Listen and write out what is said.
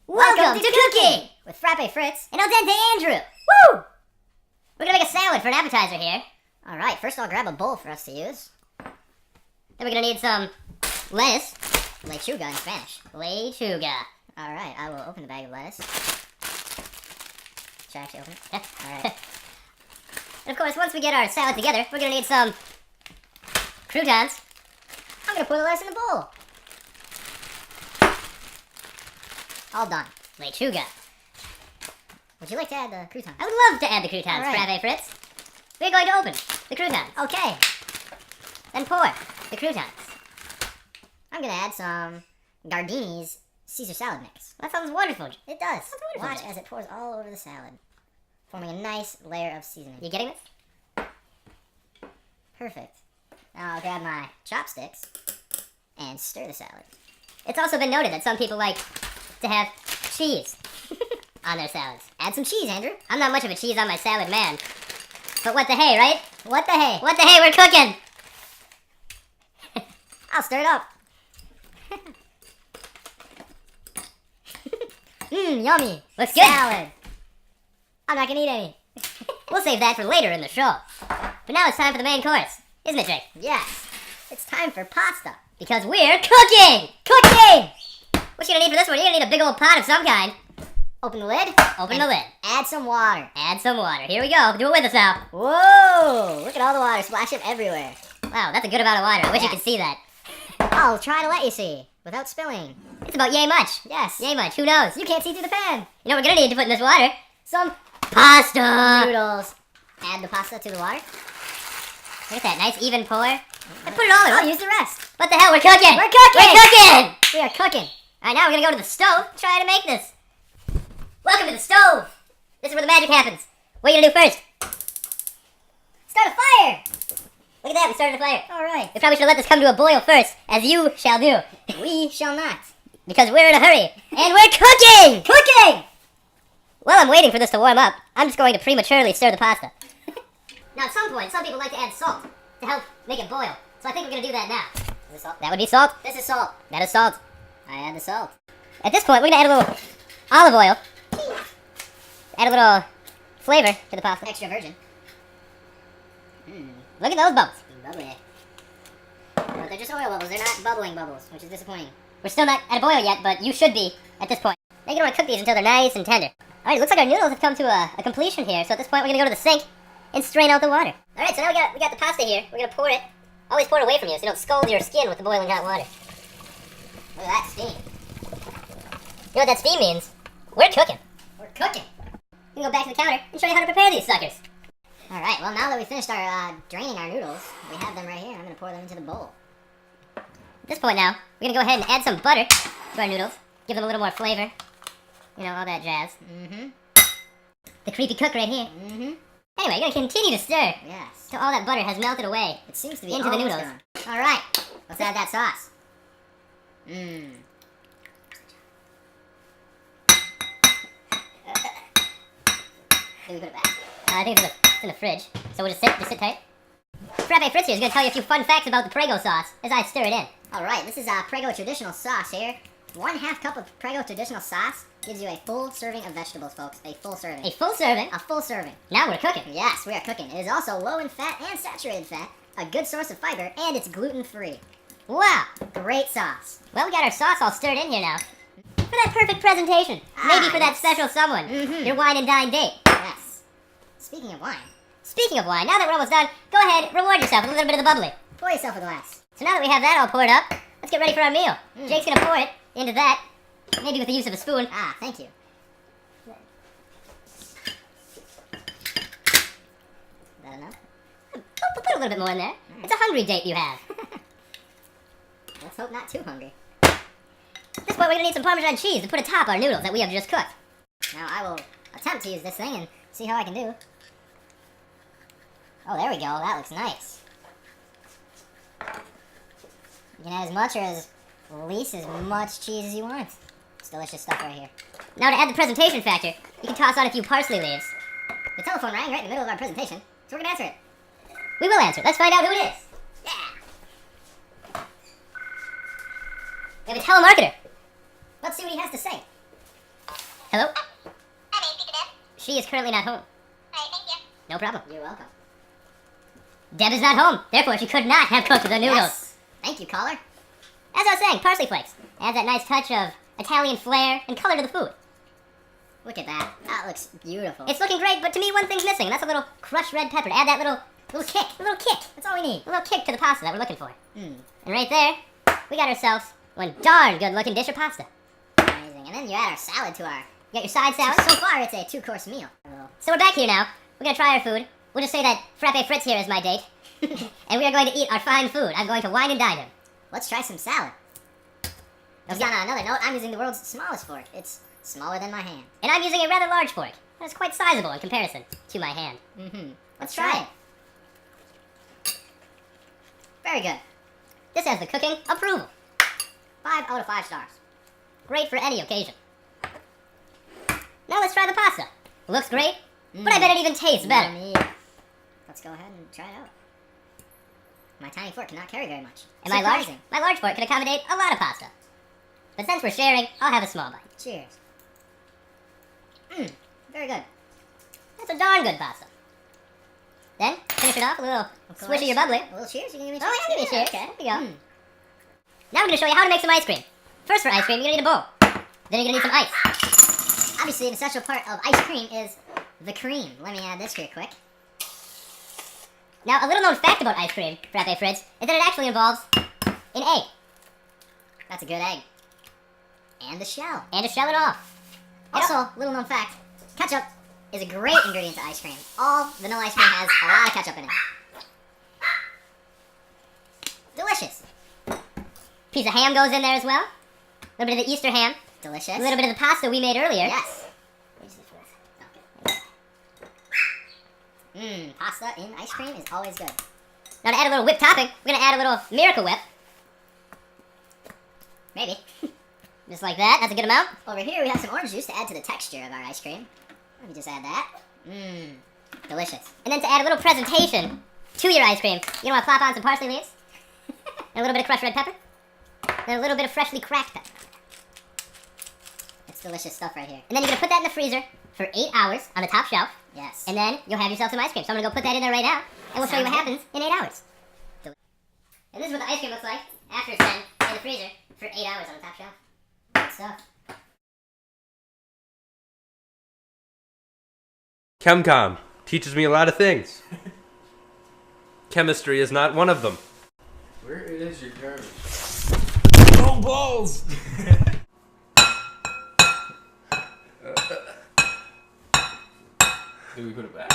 Welcome to Cooking with Frappe Fritz and dente Andrew. Woo! We're gonna make a salad for an appetizer here. All right, first I'll grab a bowl for us to use. Then we're gonna need some lettuce, lechuga in Spanish. Lechuga. All right, I will open the bag of lettuce. Should I actually open it? Yeah. All right. And of course, once we get our salad together, we're gonna need some croutons. I'm gonna pour the lettuce in the bowl. All done. Lechuga. Would you like to add the croutons? I would love to add the croutons, right. Frappe Fritz. We're going to open the croutons. Okay. Then pour the croutons. I'm gonna add some Gardini's Caesar salad mix. That sounds wonderful. It does. Watch as it pours all over the salad, forming a nice layer of seasoning. You getting this? Perfect. Now I'll grab my chopsticks and stir the salad. It's also been noted that some people like to have cheese on their salads. Add some cheese, Andrew. I'm not much of a cheese on my salad man. But what the hey, right? What the hey? What the hey, we're cooking! I'll stir it up. Mmm, yummy. Looks good. Salad. I'm not gonna eat any. We'll save that for later in the show. But now it's time for the main course. Isn't it, Jake? Yes. It's time for pasta. Because we're cooking! Cooking! What you gonna need for this one? You're gonna need a big old pot of some kind. Open the lid. Open the lid. Add some water. Add some water. Here we go. Do it with us now. Whoa! Look at all the water splashing everywhere. Wow, that's a good amount of water. I wish you could see that. I'll try to let you see. Without spilling. It's about yay much. Yes. Yay much. Who knows? You can't see through the pan. You know what we're gonna need to put in this water? Some pasta. Noodles. Add the pasta to the water. Look at that. Nice even pour. And put it all in. I'll use the rest. What the hell? We're cooking. We're cooking. We're cooking. We are cooking. All right, now we're gonna go to the stove. Try to make this. Welcome to the stove. This is where the magic happens. What are you gonna do first? Start a fire. Look at that, we started a fire. All right. We probably should let this come to a boil first, as you shall do. We shall not. Because we're in a hurry. And we're cooking! Cooking! While I'm waiting for this to warm up, I'm just going to prematurely stir the pasta. Now at some point, some people like to add salt to help make it boil. So I think we're going to do that now. Is this salt? That would be salt. This is salt. That is salt. I add the salt. At this point, we're going to add a little olive oil. Add a little flavor to the pasta. Extra virgin. Look at those bubbles. Bubbly. But they're just oil bubbles. They're not bubbling bubbles, which is disappointing. We're still not at a boil yet, but you should be at this point. Now you don't want to cook these until they're nice and tender. Alright, it looks like our noodles have come to a completion here, so at this point we're going to go to the sink and strain out the water. Alright, so now we got the pasta here. We're going to pour it. Always pour it away from you so you don't scald your skin with the boiling hot water. Look at that steam. You know what that steam means? We're cooking. We're cooking. We can go back to the counter and show you how to prepare these suckers. Alright, well now that we finished our draining our noodles, we have them right here. I'm going to pour them into the bowl. At this point now, we're going to go ahead and add some butter to our noodles. Give them a little more flavor. You know, all that jazz. The creepy cook right here. Anyway, you're going to continue to stir. Yes. Till all that butter has melted away. It seems to be into the noodles. Alright, let's add that sauce. Let me put it back. I think it's in the fridge, so we'll just sit tight. Frappe Fritz here is going to tell you a few fun facts about the Prego sauce as I stir it in. Alright, this is Prego traditional sauce here. 1/2 cup of Prego traditional sauce gives you a full serving of vegetables, folks. A full serving. A full serving? A full serving. Now we're cooking. Yes, we are cooking. It is also low in fat and saturated fat, a good source of fiber, and it's gluten-free. Wow, great sauce. Well, we got our sauce all stirred in here now. For that perfect presentation. Maybe for that special someone. Your wine and dine date. Yes. Speaking of wine. Speaking of wine, now that we're almost done, go ahead, reward yourself with a little bit of the bubbly. Pour yourself a glass. So now that we have that all poured up, let's get ready for our meal. Jake's gonna pour it into that, maybe with the use of a spoon. Thank you. Is that enough? Put a little bit more in there. It's a hungry date you have. Let's hope not too hungry. At this point, we're gonna need some Parmesan cheese to put atop our noodles that we have just cooked. Now I will attempt to use this thing and see how I can do. Oh, there we go. That looks nice. You can add as much or as least as much cheese as you want. It's delicious stuff right here. Now to add the presentation factor, you can toss on a few parsley leaves. The telephone rang right in the middle of our presentation, so we're gonna answer it. We will answer it. Let's find out who it is. Yeah! We have a telemarketer. Let's see what he has to say. Hello? She is currently not home. Alright, thank you. No problem. You're welcome. Deb is not home, therefore she could not have cooked the noodles. Yes. Thank you, caller. As I was saying, parsley flakes. Adds that nice touch of Italian flair and color to the food. Look at that. That looks beautiful. It's looking great, but to me one thing's missing, and that's a little crushed red pepper to add that little kick. A little kick. That's all we need. A little kick to the pasta that we're looking for. And right there, we got ourselves one darn good looking dish of pasta. Amazing. And then you add our salad to our... You got your side salad. So far, it's a 2-course meal. So we're back here now. We're going to try our food. We'll just say that Frappe Fritz here is my date. And we are going to eat our fine food. I'm going to wine and dine him. Let's try some salad. Just on another note, I'm using the world's smallest fork. It's smaller than my hand. And I'm using a rather large fork. That's quite sizable in comparison to my hand. Let's try it. Very good. This has the cooking approval. 5 out of 5 stars. Great for any occasion. Now let's try the pasta. Looks great, but I bet it even tastes better. Yummy. Let's go ahead and try it out. My tiny fork cannot carry very much. And my large fork can accommodate a lot of pasta. But since we're sharing, I'll have a small bite. Cheers. Very good. That's a darn good pasta. Then, finish it off with a little swish of your bubbly. A little cheers? You can give me a Oh, cheers? yeah, give me a cheers. Okay. There you go. Now I'm going to show you how to make some ice cream. First for ice cream, you're going to need a bowl. Then you're going to need some ice. Obviously, an essential part of ice cream is the cream. Let me add this here quick. Now, a little known fact about ice cream, Frappe Fritz, is that it actually involves an egg. That's a good egg. And the shell. And to shell it off. Also, little known fact, ketchup is a great ingredient to ice cream. All vanilla ice cream has a lot of ketchup in it. Delicious. Piece of ham goes in there as well. A little bit of the Easter ham. Delicious. A little bit of the pasta we made earlier. Yes. Pasta in ice cream is always good. Now to add a little whipped topping, we're going to add a little Miracle Whip. Maybe. Just like that. That's a good amount. Over here we have some orange juice to add to the texture of our ice cream. Let me just add that. Delicious. And then to add a little presentation to your ice cream, you want to plop on some parsley leaves. And a little bit of crushed red pepper. And a little bit of freshly cracked pepper. It's delicious stuff right here. And then you're going to put that in the freezer for 8 hours on the top shelf. Yes. And then you'll have yourself some ice cream. So I'm going to go put that in there right now. And we'll show you what happens in 8 hours. And this is what the ice cream looks like after it's been in the freezer for 8 hours on the top shelf. Good stuff. ChemCom teaches me a lot of things. Chemistry is not one of them. Where is your garbage? Oh, balls! Do we put it back?